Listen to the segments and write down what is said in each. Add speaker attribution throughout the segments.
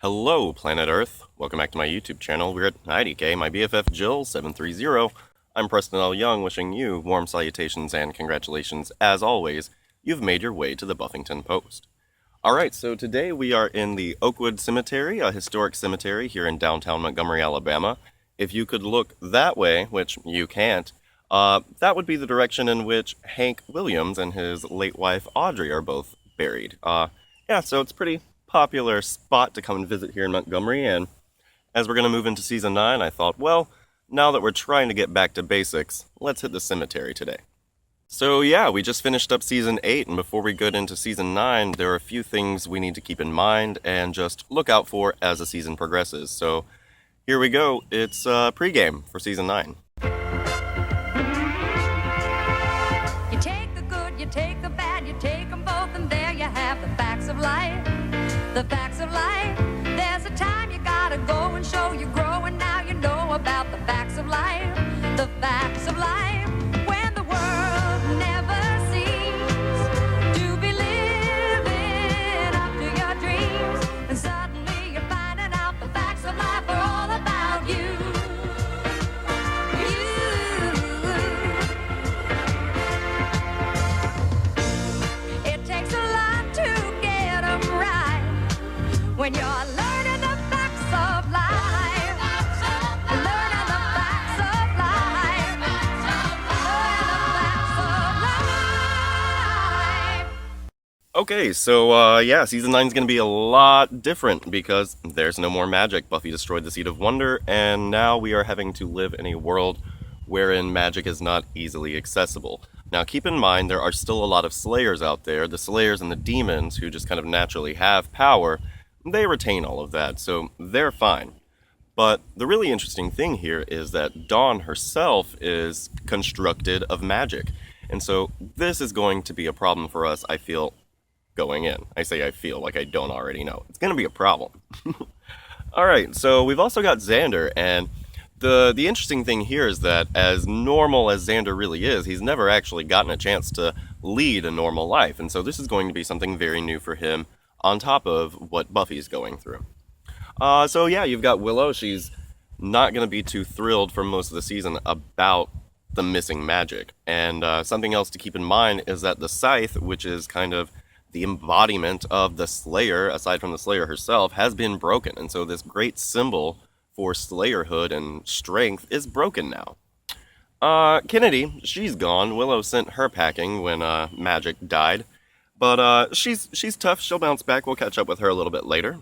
Speaker 1: Hello, Planet Earth. Welcome back to my YouTube channel. We're at IDK, my BFF Jill 730. I'm Preston L. Young, wishing you warm salutations and congratulations. As always, you've made your way to the Buffington Post. Alright, so today we are in the Oakwood Cemetery, a historic cemetery here in downtown Montgomery, Alabama. If you could look that way, which you can't, that would be the direction in which Hank Williams and his late wife Audrey are both buried. So it's pretty popular spot to come and visit here in Montgomery, and as we're going to move into Season 9, I thought, well, now that we're trying to get back to basics, let's hit the cemetery today. So yeah, we just finished up Season 8, and before we get into Season 9, there are a few things we need to keep in mind and just look out for as the season progresses. So here we go, it's Pregame for Season 9.
Speaker 2: You take the good, you take the bad, you take them both, and there you have the facts of life. The facts of life. There's a time you gotta go and show you grow, and now you know about the facts of life. The facts of life. When the world never seems to be living up to your dreams, and suddenly you're finding out the facts of life are all about you. It takes a lot to get them right. When you're learning the facts of life, learning the facts of life, learning the facts of life.
Speaker 1: Okay, so Season 9 is going to be a lot different because there's no more magic. Buffy destroyed the Seed of Wonder, and now we are having to live in a world wherein magic is not easily accessible. Now, keep in mind, there are still a lot of Slayers out there. The Slayers and the demons, who just kind of naturally have power, they retain all of that, so they're fine. But the really interesting thing here is that Dawn herself is constructed of magic. And so this is going to be a problem for us, I feel, going in. I say I feel like I don't already know. It's going to be a problem. Alright, so we've also got Xander, and the interesting thing here is that as normal as Xander really is, he's never actually gotten a chance to lead a normal life. And so this is going to be something very new for him, on top of what Buffy's going through. You've got Willow. She's not going to be too thrilled for most of the season about the missing magic. And something else to keep in mind is that the Scythe, which is kind of the embodiment of the Slayer, aside from the Slayer herself, has been broken. And so this great symbol for Slayerhood and strength is broken now. Kennedy, she's gone. Willow sent her packing when magic died. But she's tough. She'll bounce back. We'll catch up with her a little bit later.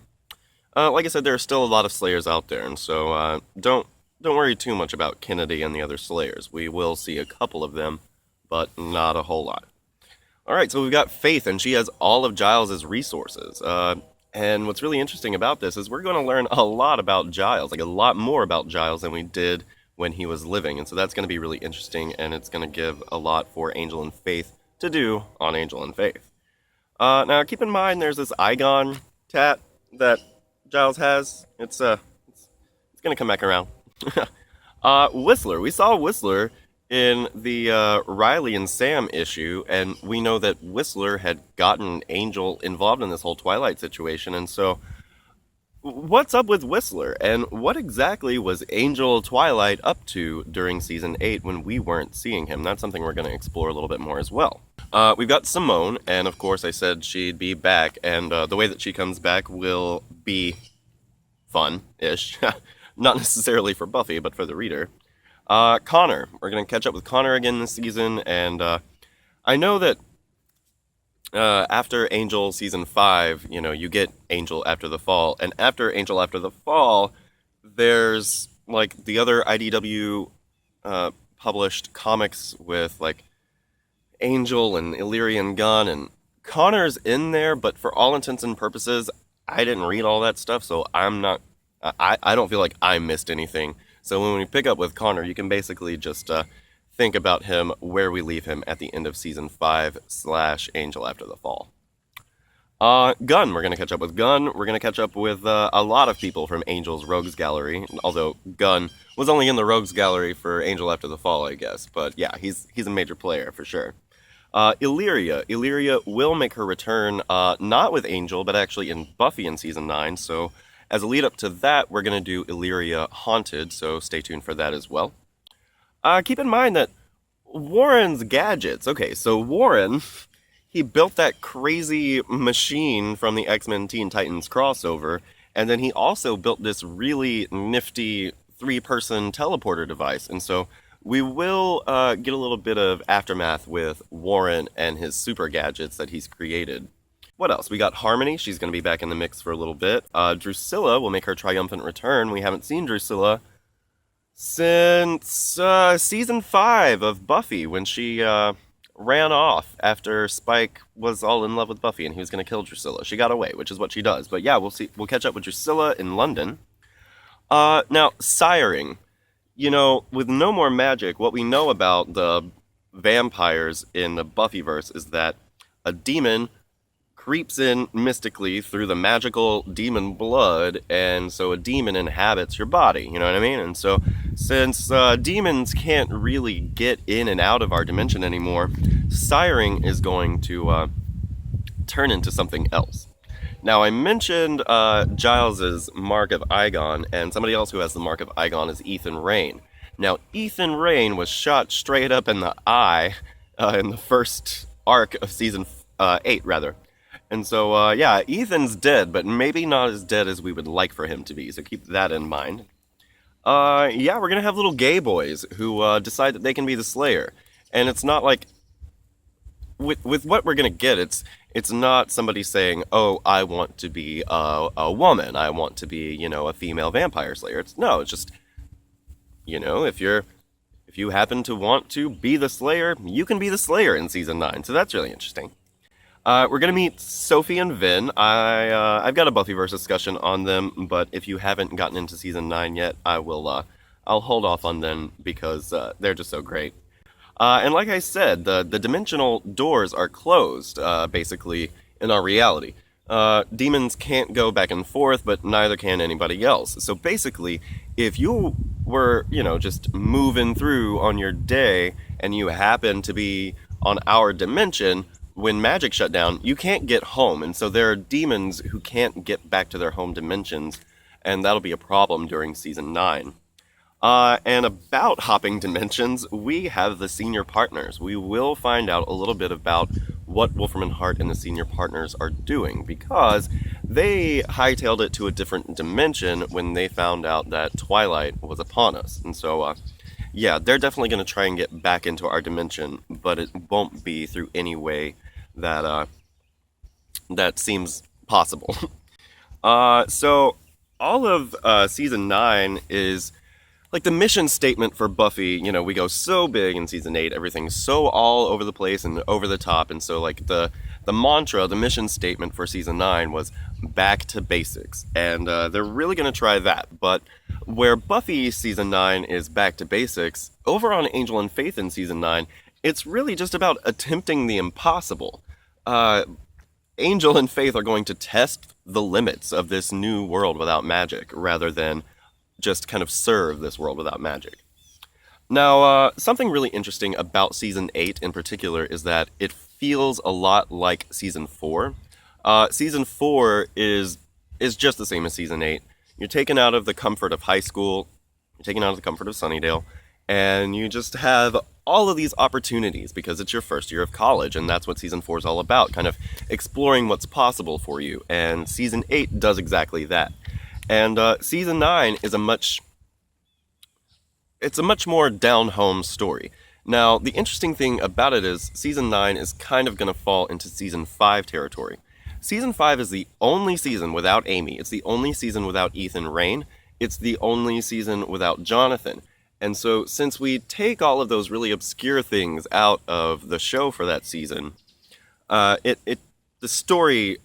Speaker 1: Like I said, there are still a lot of Slayers out there, and so don't worry too much about Kennedy and the other Slayers. We will see a couple of them, but not a whole lot. Alright, so we've got Faith, and she has all of Giles' resources. And what's really interesting about this is we're going to learn a lot about Giles, like a lot more about Giles than we did when he was living. And so that's going to be really interesting, and it's going to give a lot for Angel and Faith to do on Angel and Faith. Now, keep in mind, there's this Igon tat that Giles has. It's gonna come back around. Whistler. We saw Whistler in the Riley and Sam issue, and we know that Whistler had gotten Angel involved in this whole Twilight situation, and so what's up with Whistler, and what exactly was Angel Twilight up to during Season 8 when we weren't seeing him? That's something we're going to explore a little bit more as well. We've got Simone, and of course I said she'd be back, and the way that she comes back will be fun-ish. Not necessarily for Buffy, but for the reader. Connor. We're going to catch up with Connor again this season, and I know that after Angel Season 5, you get Angel After the Fall, and after Angel After the Fall, there's, like, the other IDW published comics with, like, Angel and Illyrian Gun, and Connor's in there, but for all intents and purposes, I didn't read all that stuff, so I don't feel like I missed anything. So when we pick up with Connor, you can basically just think about him where we leave him at the end of Season 5 / Angel After the Fall. Gunn, we're going to catch up with Gunn. We're going to catch up with a lot of people from Angel's Rogues Gallery, although Gunn was only in the Rogues Gallery for Angel After the Fall, I guess. But yeah, he's a major player for sure. Illyria. Illyria will make her return, not with Angel, but actually in Buffy in Season 9, so As a lead up to that, we're going to do Illyria Haunted, so stay tuned for that as well. Keep in mind that Warren's gadgets. Okay, so Warren, he built that crazy machine from the X-Men Teen Titans crossover, and then he also built this really nifty three-person teleporter device. And so we will get a little bit of aftermath with Warren and his super gadgets that he's created. What else? We got Harmony. She's going to be back in the mix for a little bit. Drusilla will make her triumphant return. We haven't seen Drusilla since season 5 of Buffy, when she ran off after Spike was all in love with Buffy and he was going to kill Drusilla. She got away, which is what she does. But yeah, we'll see. We'll catch up with Drusilla in London. Now, siring. You know, with no more magic, what we know about the vampires in the Buffyverse is that a demon creeps in mystically through the magical demon blood, and so a demon inhabits your body, you know what I mean? And so, since demons can't really get in and out of our dimension anymore, siring is going to turn into something else. Now, I mentioned Giles's Mark of Igon, and somebody else who has the Mark of Igon is Ethan Rayne. Now, Ethan Rayne was shot straight up in the eye in the first arc of season 8, rather. And so, yeah, Ethan's dead, but maybe not as dead as we would like for him to be, so keep that in mind. Yeah, we're gonna have little gay boys who decide that they can be the Slayer. And it's not like, with what we're gonna get, it's not somebody saying, oh, I want to be a woman, I want to be, you know, a female vampire slayer. It's just, you know, if you happen to want to be the Slayer, you can be the Slayer in season 9. So that's really interesting. We're gonna meet Sophie and Vin. I've got a Buffyverse discussion on them, but if you haven't gotten into season 9 yet, I'll hold off on them because they're just so great. And like I said, the dimensional doors are closed, basically, in our reality. Demons can't go back and forth, but neither can anybody else. So basically, if you were, you know, just moving through on your day and you happen to be on our dimension, when magic shut down, you can't get home. And so there are demons who can't get back to their home dimensions, and that'll be a problem during season 9. And about hopping dimensions, we have the senior partners. We will find out a little bit about what Wolfram and Hart and the senior partners are doing, because they hightailed it to a different dimension when they found out that Twilight was upon us. And so, yeah, they're definitely going to try and get back into our dimension, but it won't be through any way that seems possible. So all of season 9 is like the mission statement for Buffy. You know, we go so big in season 8, everything's so all over the place and over the top, and so like the mantra, the mission statement for season 9 was back to basics, and they're really going to try that. But where Buffy season 9 is back to basics, over on Angel and Faith in season 9, it's really just about attempting the impossible. Angel and Faith are going to test the limits of this new world without magic, rather than just kind of serve this world without magic. Now, something really interesting about season 8 in particular is that it feels a lot like season 4. Season 4 is just the same as season 8. You're taken out of the comfort of high school, you're taken out of the comfort of Sunnydale, and you just have all of these opportunities because it's your first year of college, and that's what season 4 is all about, kind of exploring what's possible for you. And season 8 does exactly that. And season 9 is a much more down-home story. Now, the interesting thing about it is season 9 is kind of going to fall into season 5 territory. Season 5 is the only season without Amy. It's the only season without Ethan Rayne. It's the only season without Jonathan. And so, since we take all of those really obscure things out of the show for that season, the story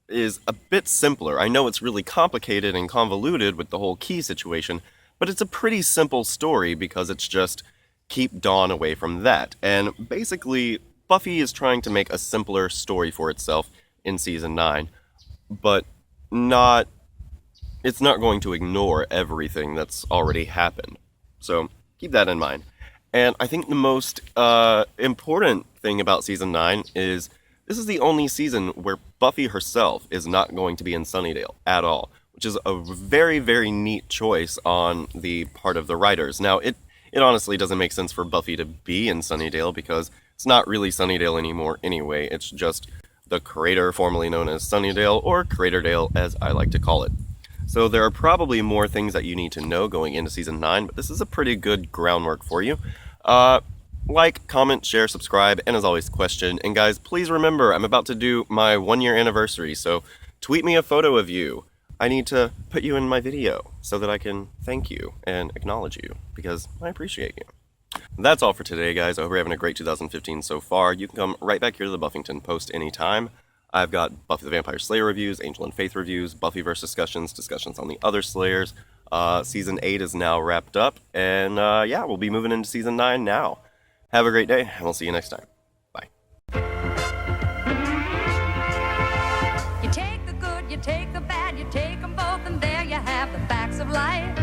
Speaker 1: is a bit simpler. I know it's really complicated and convoluted with the whole key situation, but it's a pretty simple story because it's just keep Dawn away from that. And basically, Buffy is trying to make a simpler story for itself in season 9, but it's not going to ignore everything that's already happened. So keep that in mind. And I think the most important thing about season 9 is this is the only season where Buffy herself is not going to be in Sunnydale at all, which which is a very, very neat choice on the part of the writers. Now, it honestly doesn't make sense for Buffy to be in Sunnydale because it's not really Sunnydale anymore anyway. It's just the crater formerly known as Sunnydale, or Craterdale as I like to call it. So there are probably more things that you need to know going into Season 9, but this is a pretty good groundwork for you. Like, comment, share, subscribe, and as always, question. And guys, please remember, I'm about to do my 1-year anniversary, so tweet me a photo of you. I need to put you in my video so that I can thank you and acknowledge you, because I appreciate you. That's all for today, guys. I hope you're having a great 2015 so far. You can come right back here to the Buffington Post anytime. I've got Buffy the Vampire Slayer reviews, Angel and Faith reviews, Buffyverse discussions on the other Slayers. Season 8 is now wrapped up, and yeah, we'll be moving into Season 9 now. Have a great day, and we'll see you next time. Bye.
Speaker 2: You take the good, you take the bad, you take them both, and there you have the facts of life.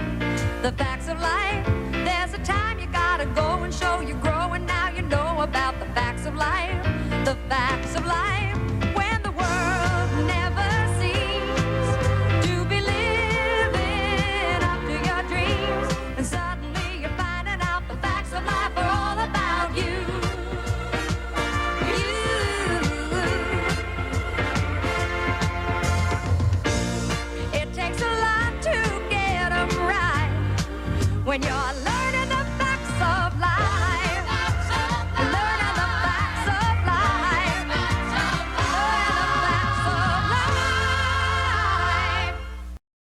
Speaker 2: The facts of life. There's a time you gotta go and show you grow, and now you know about the facts of life. The facts of life. When the world never seems to be living up to your dreams, and suddenly you're finding out the facts of life are all about you. It takes a lot to get 'em right when you're alone.